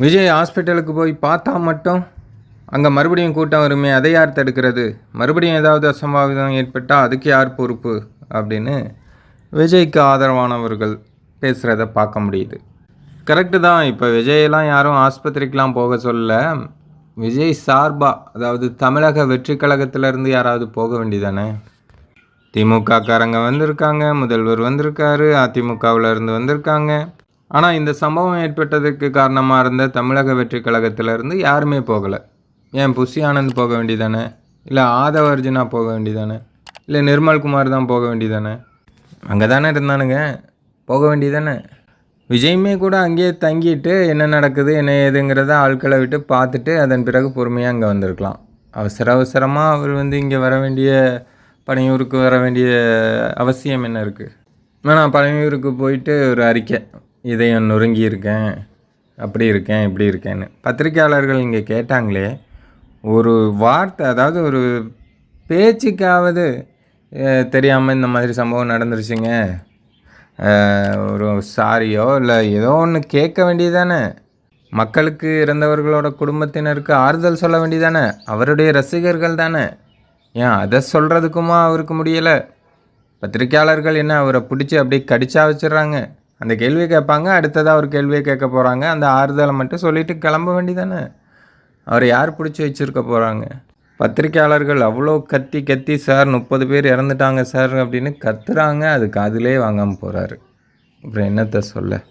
விஜய் ஹாஸ்பிட்டலுக்கு போய் பார்த்தா மட்டும் அங்கே மறுபடியும் கூட்டம் வருமே, அதை யார் தடுக்கிறது? மறுபடியும் ஏதாவது அசம்பாவிதம் ஏற்பட்டால் அதுக்கு யார் பொறுப்பு? அப்படின்னு விஜய்க்கு ஆதரவானவர்கள் பேசுகிறத பார்க்க முடியுது. கரெக்டு தான். இப்போ விஜயெல்லாம் யாரும் ஆஸ்பத்திரிக்கெலாம் போக சொல்ல. விஜய் சார்பாக, அதாவது தமிழக வெற்றி கழகத்திலேருந்து யாராவது போக வேண்டியதானே? திமுககாரங்க வந்திருக்காங்க, முதல்வர் வந்திருக்காரு, அதிமுகவிலேருந்து வந்திருக்காங்க. ஆனால் இந்த சம்பவம் ஏற்பட்டதுக்கு காரணமாக இருந்த தமிழக வெற்றி கழகத்திலேருந்து யாருமே போகலை. ஏன் புஷி ஆனந்த் போக வேண்டியதானே? இல்லை ஆதவ அர்ஜுனா போக வேண்டியதானே? இல்லை நிர்மல்குமார் தான் போக வேண்டியதானே? அங்கே தானே இருந்தானுங்க, போக வேண்டியதானே? விஜயுமே கூட அங்கேயே தங்கிட்டு என்ன நடக்குது என்ன ஏதுங்கிறத ஆட்களை விட்டு பார்த்துட்டு அதன் பிறகு பொறுமையாக அங்கே வந்திருக்கலாம். அவசரமாக அவர் இங்கே வர வேண்டிய, பனையூருக்கு வர வேண்டிய அவசியம் என்ன இருக்குது? நான் பனையூருக்கு போயிட்டு ஒரு அறிக்கை, இதயம் நொறுங்கி இருக்கேன், அப்படி இருக்கேன் இப்படி இருக்கேன்னு பத்திரிக்கையாளர்கள் இங்கே கேட்டாங்களே, ஒரு வார்த்தை, அதாவது ஒரு பேச்சுக்காவது தெரியாமல் இந்த மாதிரி சம்பவம் நடந்துருச்சுங்க, ஒரு சாரியோ இல்லை ஏதோ ஒன்று கேட்க வேண்டியதானே? மக்களுக்கு இறந்தவர்களோட குடும்பத்தினருக்கு ஆறுதல் சொல்ல வேண்டியதானே? அவருடைய ரசிகர்கள் தானே. ஏன் அதை சொல்கிறதுக்குமா அவருக்கு முடியலை? பத்திரிக்கையாளர்கள் என்ன அவரை பிடிச்சி அப்படியே கடிச்சா வச்சிடுறாங்க? அந்த கேள்வி கேட்பாங்க, அடுத்ததாக ஒரு கேள்வியை கேட்க போகிறாங்க, அந்த ஆறுதலை மட்டும் சொல்லிவிட்டு கிளம்ப வேண்டியதானே? அவரை யார் பிடிச்சி வச்சுருக்க போகிறாங்க? பத்திரிக்கையாளர்கள் அவ்வளோ கத்தி கத்தி சார் 30 பேர் இறந்துட்டாங்க சார் அப்படின்னு கத்துறாங்க, அதுக்கு அதிலே வாங்காமல் போகிறாரு. அப்புறம் என்னத்தை சொல்ல?